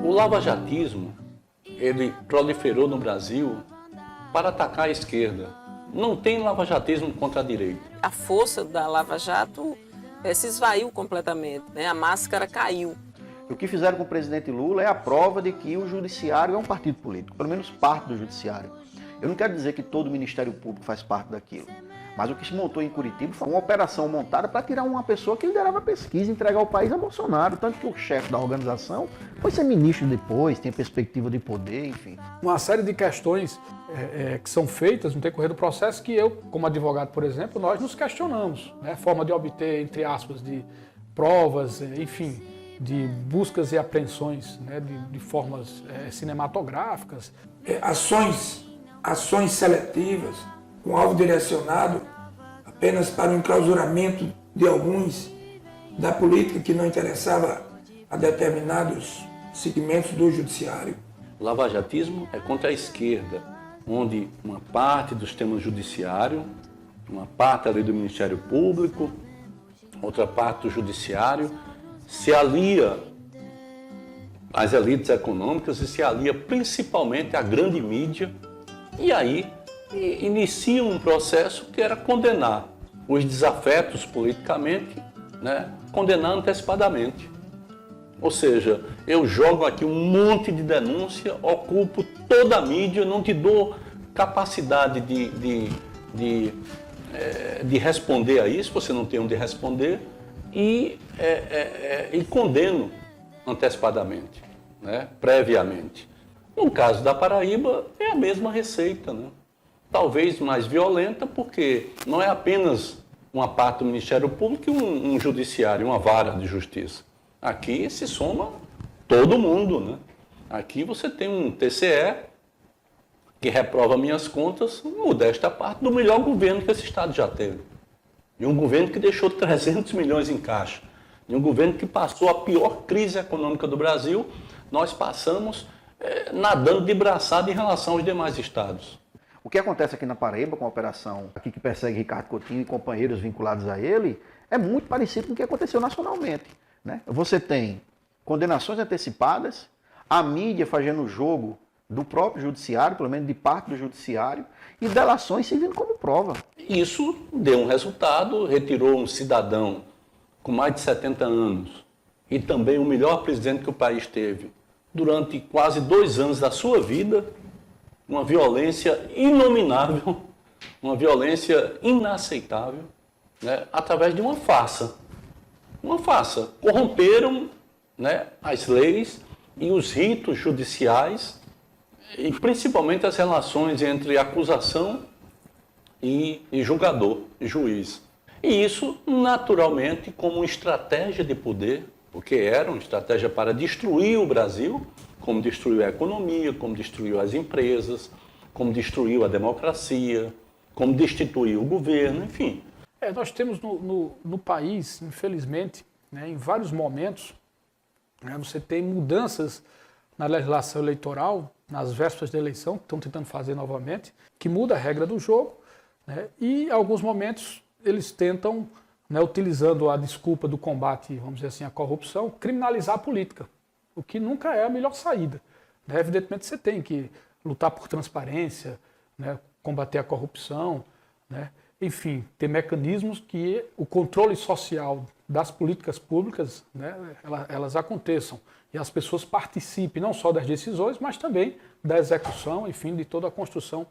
O lavajatismo, ele proliferou no Brasil para atacar a esquerda. Não tem lavajatismo contra a direita. A força da Lava Jato se esvaiu completamente, né? A máscara caiu. O que fizeram com o presidente Lula é a prova de que o judiciário é um partido político, pelo menos parte do judiciário. Eu não quero dizer que todo o Ministério Público faz parte daquilo, mas o que se montou em Curitiba foi uma operação montada para tirar uma pessoa que liderava a pesquisa e entregar o país a Bolsonaro, tanto que o chefe da organização foi ser ministro depois, tem perspectiva de poder, enfim. Uma série de questões que são feitas no decorrer do processo que eu, como advogado, por exemplo, nós nos questionamos, né? Forma de obter, entre aspas, de provas, enfim, de buscas e apreensões, né? de formas cinematográficas. Ações seletivas, com alvo direcionado apenas para o enclausuramento de alguns da política que não interessava a determinados segmentos do judiciário. O lavajatismo é contra a esquerda, onde uma parte do sistema judiciário, uma parte ali do Ministério Público, outra parte do judiciário, se alia às elites econômicas e se alia principalmente à grande mídia, e aí inicia um processo que era condenar os desafetos politicamente, né? Condenar antecipadamente. Ou seja, eu jogo aqui um monte de denúncia, ocupo toda a mídia, não te dou capacidade de responder a isso, você não tem onde responder, e condeno antecipadamente, né? Previamente. No caso da Paraíba, é a mesma receita, né? Talvez mais violenta, porque não é apenas uma parte do Ministério Público e um judiciário, uma vara de justiça. Aqui se soma todo mundo, né? Aqui você tem um TCE que reprova minhas contas, modesta parte, do melhor governo que esse Estado já teve. De um governo que deixou 300 milhões em caixa. De um governo que passou a pior crise econômica do Brasil, nós passamos nadando de braçada em relação aos demais estados. O que acontece aqui na Paraíba, com a operação aqui que persegue Ricardo Coutinho e companheiros vinculados a ele, é muito parecido com o que aconteceu nacionalmente, né? Você tem condenações antecipadas, a mídia fazendo o jogo do próprio judiciário, pelo menos de parte do judiciário, e delações servindo como prova. Isso deu um resultado, retirou um cidadão com mais de 70 anos e também o melhor presidente que o país teve durante quase 2 anos da sua vida, uma violência inominável, uma violência inaceitável, né, através de uma farsa. Uma farsa. Corromperam, né, as leis e os ritos judiciais e principalmente as relações entre acusação e julgador, e juiz. E isso, naturalmente, como uma estratégia de poder, porque era uma estratégia para destruir o Brasil, como destruiu a economia, como destruiu as empresas, como destruiu a democracia, como destituiu o governo, enfim. Nós temos no país, infelizmente, né, em vários momentos, né, você tem mudanças na legislação eleitoral, nas vésperas da eleição, que estão tentando fazer novamente, que muda a regra do jogo, né, e em alguns momentos eles tentam, né, utilizando a desculpa do combate, vamos dizer assim, à corrupção, criminalizar a política, o que nunca é a melhor saída. Né? Evidentemente você tem que lutar por transparência, né, combater a corrupção, né, enfim, ter mecanismos que o controle social das políticas públicas, né, elas aconteçam e as pessoas participem não só das decisões, mas também da execução, enfim, de toda a construção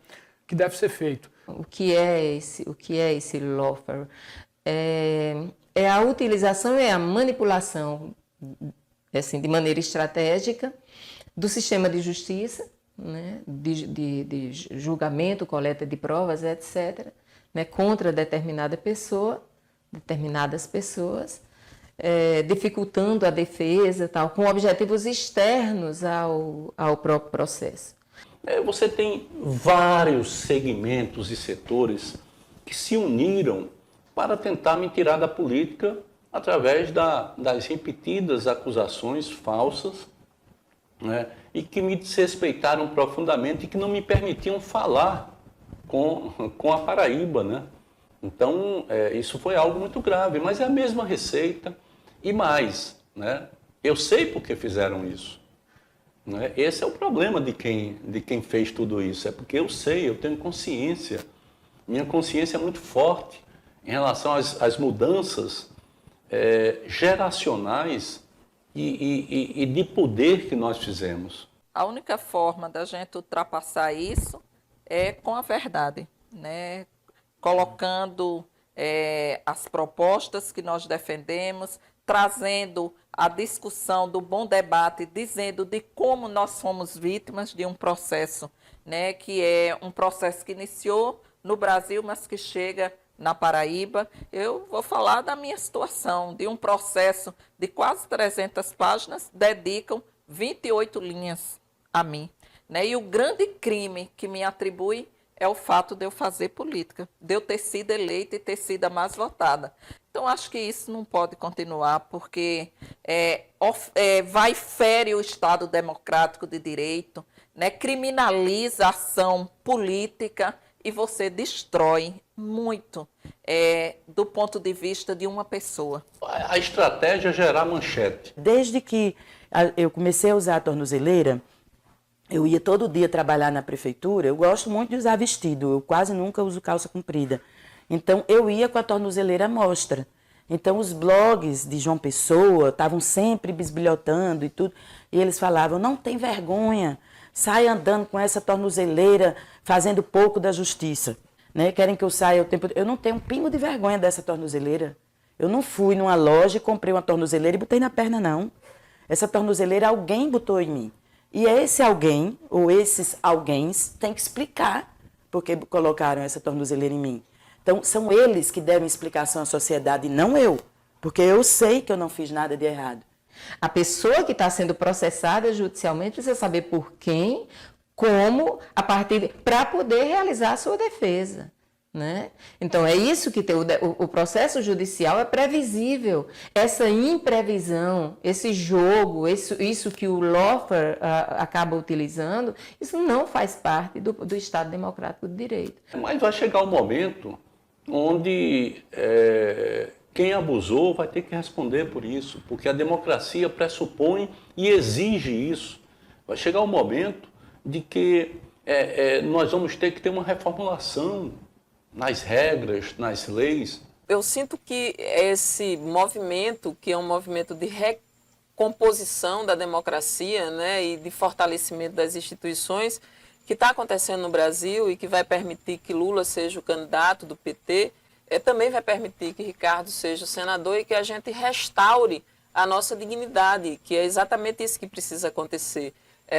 que deve ser feito. O que é esse lawfare? É a utilização e a manipulação, assim, de maneira estratégica do sistema de justiça, né, de julgamento, coleta de provas, etc., né, contra determinadas pessoas, dificultando a defesa, tal, com objetivos externos ao próprio processo. Você tem vários segmentos e setores que se uniram para tentar me tirar da política através das repetidas acusações falsas, né, e que me desrespeitaram profundamente e que não me permitiam falar com a Paraíba, né? Então, isso foi algo muito grave, mas é a mesma receita e mais, né? Eu sei por que fizeram isso. Né? Esse é o problema de quem fez tudo isso. É porque eu sei, eu tenho consciência. Minha consciência é muito forte em relação às mudanças geracionais e de poder que nós fizemos. A única forma da gente ultrapassar isso é com a verdade, né? Colocando as propostas que nós defendemos, trazendo a discussão do bom debate, dizendo de como nós fomos vítimas de um processo, né? Que é um processo que iniciou no Brasil, mas que chega na Paraíba. Eu vou falar da minha situação, de um processo de quase 300 páginas, dedicam 28 linhas a mim. Né? E o grande crime que me atribui é o fato de eu fazer política, de eu ter sido eleita e ter sido a mais votada. Então, acho que isso não pode continuar, porque fere o Estado democrático de direito, né? Criminaliza a ação política e você destrói muito do ponto de vista de uma pessoa. A estratégia é gerar manchete. Desde que eu comecei a usar a tornozeleira, eu ia todo dia trabalhar na prefeitura. Eu gosto muito de usar vestido, eu quase nunca uso calça comprida. Então, eu ia com a tornozeleira à mostra. Então, os blogs de João Pessoa estavam sempre bisbilhotando e tudo. E eles falavam, não tem vergonha, sai andando com essa tornozeleira, fazendo pouco da justiça. Né? Querem que eu saia o tempo... Eu não tenho um pingo de vergonha dessa tornozeleira. Eu não fui numa loja e comprei uma tornozeleira e botei na perna, não. Essa tornozeleira alguém botou em mim. E esse alguém, ou esses alguéms, tem que explicar por que colocaram essa tornozeleira em mim. Então, são eles que devem explicação à sociedade, e não eu. Porque eu sei que eu não fiz nada de errado. A pessoa que está sendo processada judicialmente precisa saber por quem, como, para poder realizar a sua defesa. Né? Então, é isso que tem, o processo judicial é previsível. Essa imprevisão, esse jogo, isso que o lawfare acaba utilizando, isso não faz parte do Estado Democrático de Direito. Mas vai chegar um momento onde quem abusou vai ter que responder por isso, porque a democracia pressupõe e exige isso. Vai chegar um momento de que nós vamos ter que ter uma reformulação nas regras, nas leis. Eu sinto que esse movimento, que é um movimento de recomposição da democracia, né, e de fortalecimento das instituições, que está acontecendo no Brasil e que vai permitir que Lula seja o candidato do PT, também vai permitir que Ricardo seja o senador e que a gente restaure a nossa dignidade, que é exatamente isso que precisa acontecer.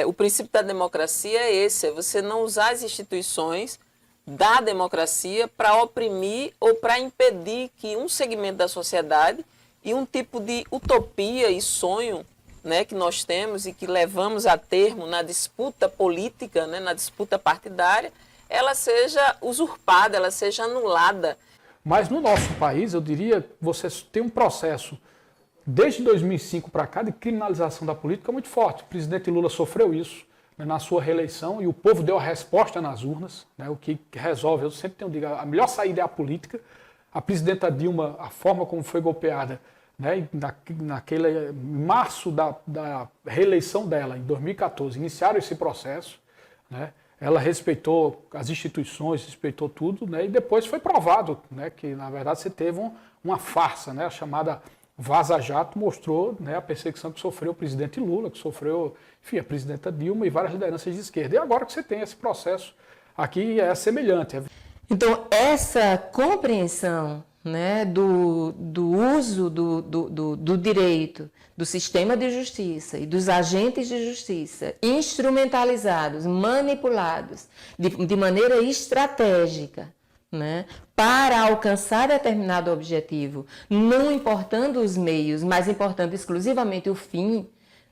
O princípio da democracia é esse, é você não usar as instituições da democracia para oprimir ou para impedir que um segmento da sociedade e um tipo de utopia e sonho, né, que nós temos e que levamos a termo na disputa política, né, na disputa partidária, ela seja usurpada, ela seja anulada. Mas no nosso país, eu diria que você tem um processo, desde 2005 para cá, de criminalização da política muito forte. O presidente Lula sofreu isso na sua reeleição e o povo deu a resposta nas urnas, né, o que resolve, eu sempre tenho dito, a melhor saída é a política. A presidenta Dilma, a forma como foi golpeada, né, naquele março da reeleição dela, em 2014, iniciaram esse processo, né, ela respeitou as instituições, respeitou tudo, né, e depois foi provado, né, que na verdade você teve uma farsa, né, a chamada Vaza Jato mostrou, né, a perseguição que sofreu o presidente Lula, que sofreu, enfim, a presidenta Dilma e várias lideranças de esquerda. E agora que você tem esse processo aqui é semelhante. Então, essa compreensão, né, do uso do direito, do sistema de justiça e dos agentes de justiça instrumentalizados, manipulados de maneira estratégica, né, para alcançar determinado objetivo, não importando os meios, mas importando exclusivamente o fim,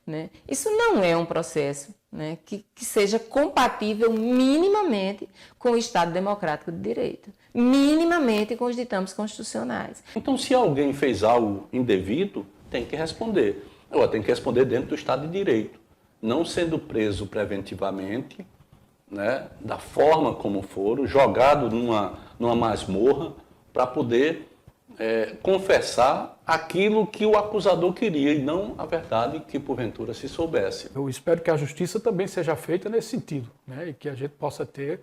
né, isso não é um processo, né, que seja compatível minimamente com o Estado Democrático de Direito, minimamente com os ditames constitucionais. Então, se alguém fez algo indevido, tem que responder. Ela tem que responder dentro do Estado de Direito, não sendo preso preventivamente, né, da forma como foram, jogado numa masmorra para poder confessar aquilo que o acusador queria e não a verdade que porventura se soubesse. Eu espero que a justiça também seja feita nesse sentido, né? E que a gente possa ter,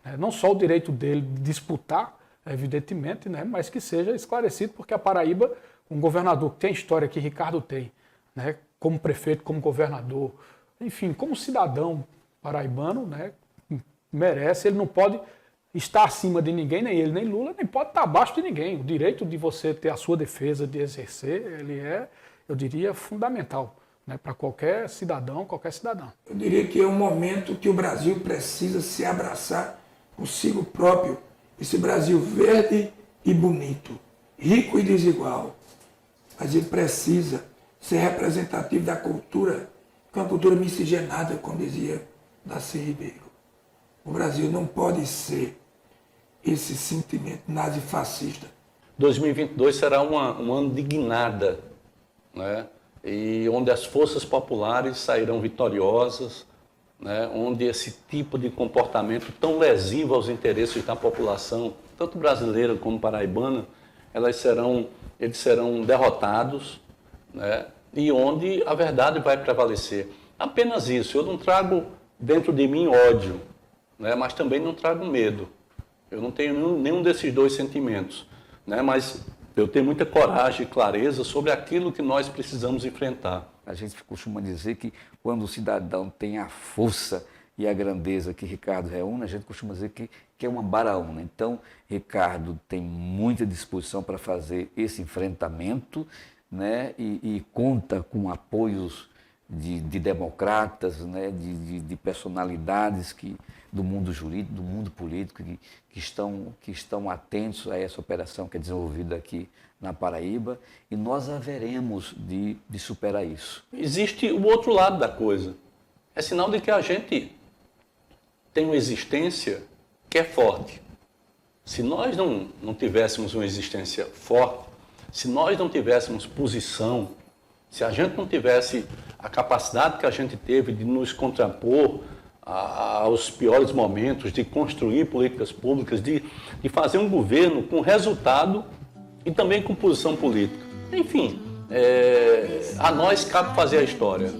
né, não só o direito dele de disputar, evidentemente, né, mas que seja esclarecido, porque a Paraíba, um governador que tem a história que Ricardo tem, né, como prefeito, como governador, enfim, como cidadão paraibano, né, merece, ele não pode estar acima de ninguém, nem ele, nem Lula, nem pode estar abaixo de ninguém. O direito de você ter a sua defesa, de exercer, ele é, eu diria, fundamental, né, para qualquer cidadão, qualquer cidadã. Eu diria que é um momento que o Brasil precisa se abraçar consigo próprio, esse Brasil verde e bonito, rico e desigual, mas ele precisa ser representativo da cultura, que é uma cultura miscigenada, como dizia Darcy Ribeiro. O Brasil não pode ser esse sentimento nazifascista. 2022 será um ano de guinada, né? E onde as forças populares sairão vitoriosas, né? Onde esse tipo de comportamento tão lesivo aos interesses da população, tanto brasileira como paraibana, eles serão derrotados, né? E onde a verdade vai prevalecer. Apenas isso. Eu não trago dentro de mim ódio, né? Mas também não trago medo. Eu não tenho nenhum desses dois sentimentos, né? Mas eu tenho muita coragem e clareza sobre aquilo que nós precisamos enfrentar. A gente costuma dizer que quando o cidadão tem a força e a grandeza que Ricardo reúne, a gente costuma dizer que é uma baraúna. Então, Ricardo tem muita disposição para fazer esse enfrentamento, né? E conta com apoios de democratas, né? de personalidades do mundo jurídico, do mundo político, que estão atentos a essa operação que é desenvolvida aqui na Paraíba, e nós haveremos de superar isso. Existe o outro lado da coisa. É sinal de que a gente tem uma existência que é forte. Se nós não tivéssemos uma existência forte, se nós não tivéssemos posição, se a gente não tivesse a capacidade que a gente teve de nos contrapor aos piores momentos, de construir políticas públicas, de fazer um governo com resultado e também com posição política. Enfim, a nós cabe fazer a história.